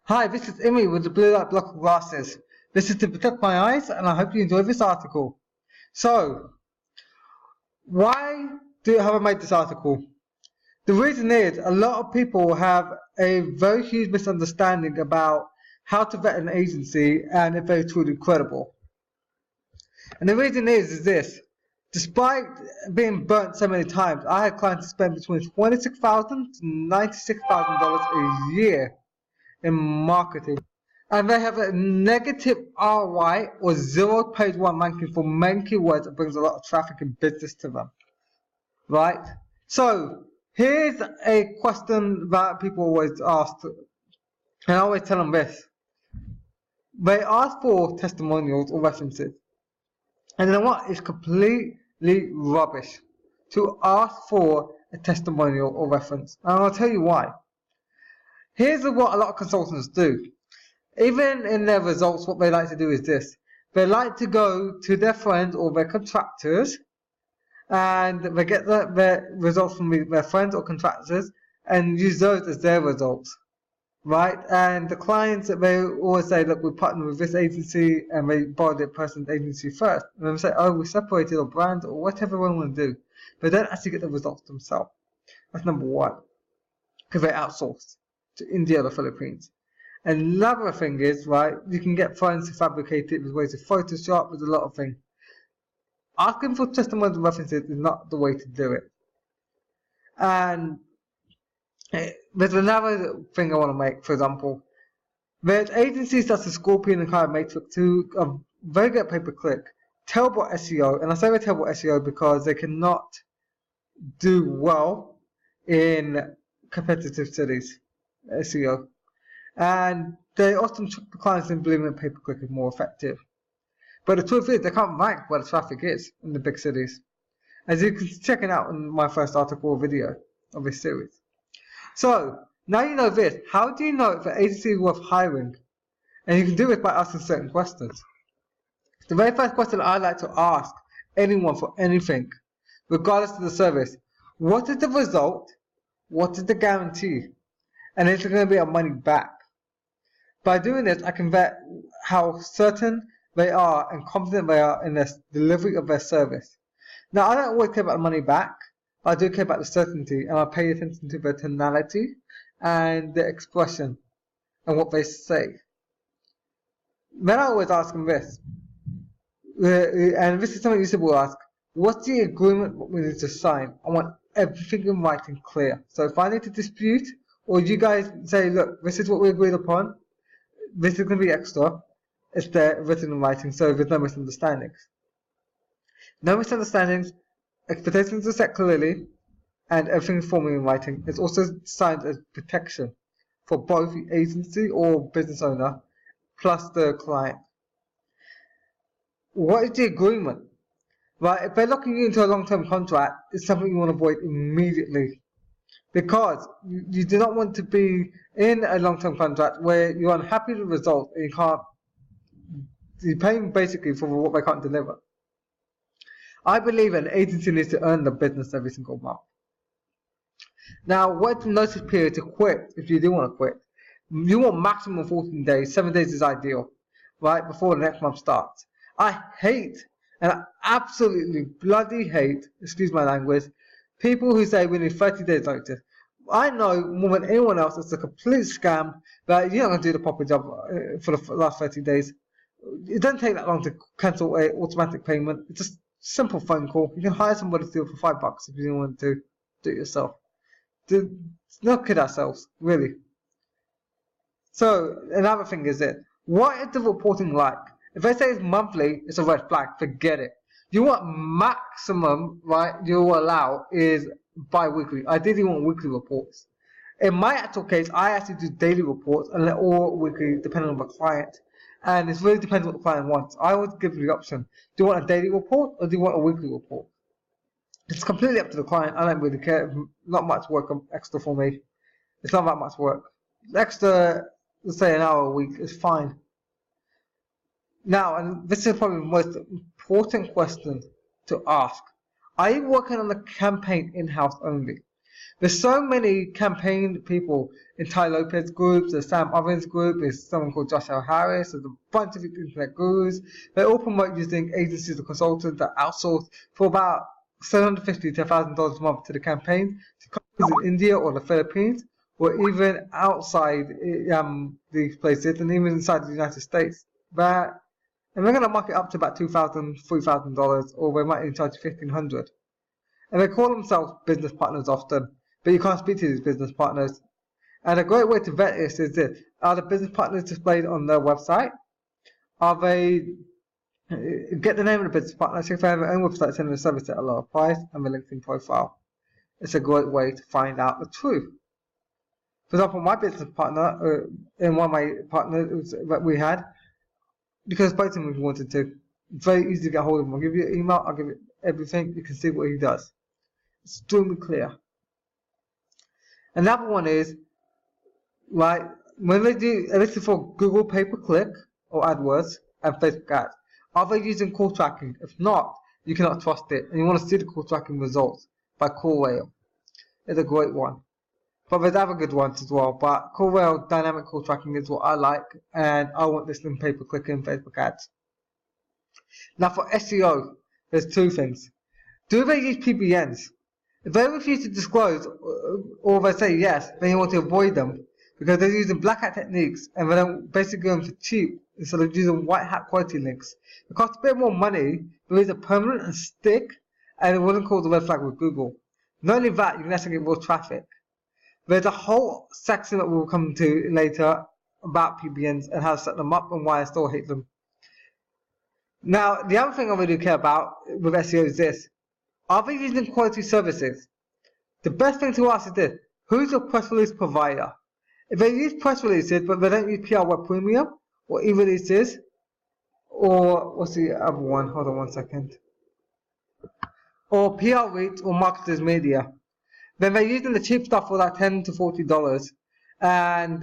Hi, this is Imi with the blue light blocker glasses. This is to protect my eyes, and I hope you enjoy this article. So, why have I made this article? The reason is a lot of people have a very huge misunderstanding about how to vet an agency and if they're truly credible. And the reason is this. Despite being burnt so many times, I had clients spend between $26,000 to $96,000 a year in marketing. And they have a negative ROI or 0 page one ranking for main keywords that brings a lot of traffic and business to them. Right? So, here's a question that people always ask, and I always tell them this. They ask for testimonials or references. And you know what? It's completely rubbish to ask for a testimonial or reference. And I'll tell you why. Here's what a lot of consultants do. Even in their results, what they like to do is this. They like to go to their friends or their contractors, and they get their results from their friends or contractors and use those as their results. Right? And the clients, they always say, look, we partner with this agency, and they borrow the person's agency first. And then they say, oh, we separated our brand or whatever they want to do. But they don't actually get the results themselves. That's number one. Because they outsource to India or the Philippines. And another thing is, right, you can get friends to fabricate it with ways of Photoshop, with a lot of things. Asking for testimonial references is not the way to do it. And there's another thing I want to make, for example. There's agencies such as Scorpion and Kind Matrix who are very good at pay-per-click, terrible SEO, and I say they're terrible SEO because they cannot do well in competitive cities, SEO. And they often trick the clients in believing that pay-per-click is more effective. But the truth is, they can't rank where the traffic is in the big cities. As you can check it out in my first article or video of this series. So, now you know this. How do you know if an agency is worth hiring? And you can do it by asking certain questions. The very first question I like to ask anyone for anything, regardless of the service, what is the result? What is the guarantee? And is it going to be our money back? By doing this, I can vet how certain they are and confident they are in the delivery of their service. Now, I don't always care about the money back. I do care about the certainty, and I pay attention to their tonality and their expression and what they say. Then I always ask them this, and this is something you will ask, what's the agreement we need to sign? I want everything in writing clear. So if I need to dispute, or you guys say, look, this is what we agreed upon, this is going to be extra, it's there written in writing, so there's no misunderstandings. No misunderstandings, expectations are set clearly, and everything is formally in writing. It's also signed as protection for both the agency or business owner, plus the client. What is the agreement? Right, if they're locking you into a long-term contract, it's something you want to avoid immediately. Because you do not want to be in a long-term contract where you're unhappy with the result and you're paying basically for what they can't deliver. I believe an agency needs to earn the business every single month. Now, what's the notice period to quit if you do want to quit? You want maximum 14 days, 7 days is ideal, right, before the next month starts. I hate, and I absolutely bloody hate, excuse my language, people who say we need 30 days notice. I know more than anyone else it's a complete scam that you're not going to do the proper job for the last 30 days. It doesn't take that long to cancel an automatic payment. It's just a simple phone call. You can hire somebody to do it for $5 if you don't want to do it yourself. Let's not kid ourselves, really. So, another thing is it. What is the reporting like? If they say it's monthly, it's a red flag. Forget it. You want maximum, right, you'll allow is bi-weekly. Ideally, you want weekly reports. In my actual case, I actually do daily reports and they're all weekly, depending on the client. And it really depends what the client wants. I always give you the option. Do you want a daily report or do you want a weekly report? It's completely up to the client. I don't really care. Not much work extra for me. It's not that much work. Extra, let's say an hour a week is fine. Now, and this is probably the most important question to ask. Are you working on the campaign in-house only? There's so many campaign people in Ty Lopez groups, there's Sam Ovens group, there's someone called Josh L. Harris, there's a bunch of internet gurus. They all promote using agencies or consultants that outsource for about $750 to $1,000 a month to the campaign to companies in India or the Philippines, or even outside these places, and even inside the United States. And we're going to mark it up to about $2,000, $3,000, or we might even charge $1,500. And they call themselves business partners often, but you can't speak to these business partners. And a great way to vet this is this: are the business partners displayed on their website? Are they get the name of the business partner? So if they have their own website selling a service at a lower price and the LinkedIn profile, it's a great way to find out the truth. For example, my business partner, in one of my partners that we had, because both of them if you wanted to, it's very easy to get hold of him. I'll give you an email, I'll give you everything, you can see what he does. It's extremely clear. Another one is, like, when they do, this is for Google pay-per-click or AdWords and Facebook ads, are they using call tracking? If not, you cannot trust it, and you want to see the call tracking results by CallRail. It's a great one. But there's other good ones as well, but CallRail dynamic call tracking is what I like, and I want this in pay-per-click and Facebook ads. Now for SEO, there's two things. Do they use PBNs? If they refuse to disclose, or they say yes, then you want to avoid them, because they're using black hat techniques, and they're basically going for cheap, instead of using white hat quality links. It costs a bit more money, but it's a permanent and stick, and it wouldn't cause a red flag with Google. Not only that, you can actually get more traffic. There's a whole section that we'll come to later about PBNs and how to set them up and why I still hate them. Now, the other thing I really care about with SEO is this: are they using quality services? The best thing to ask is this: who's your press release provider? If they use press releases but they don't use PR Web Premium or e-releases, or what's the other one? Hold on one second. Or PR Reach or Marketers Media, then they're using the cheap stuff for like $10 to $40, and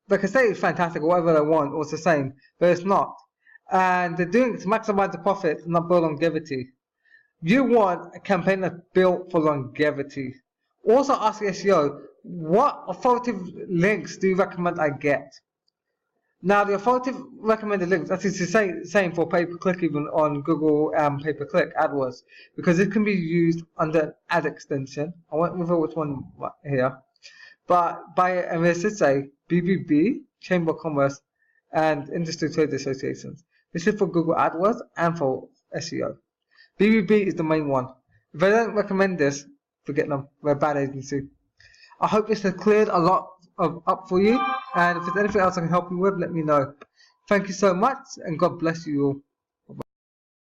they can say it's fantastic or whatever they want, or it's the same, but it's not. And they're doing it to maximize the profit and not build longevity. You want a campaign that's built for longevity. Also ask SEO, what authoritative links do you recommend I get? Now the authoritative recommended links, that is the same for pay-per-click even on Google pay-per-click AdWords, because it can be used under an ad extension. I won't reveal which one here, but and it should say BBB, Chamber of Commerce, and Industry Trade Associations. This is for Google AdWords and for SEO. BBB is the main one. If they don't recommend this, forget them. They're a bad agency. I hope this has cleared a lot up for you, and if there's anything else I can help you with, let me know. Thank you so much, and God bless you all.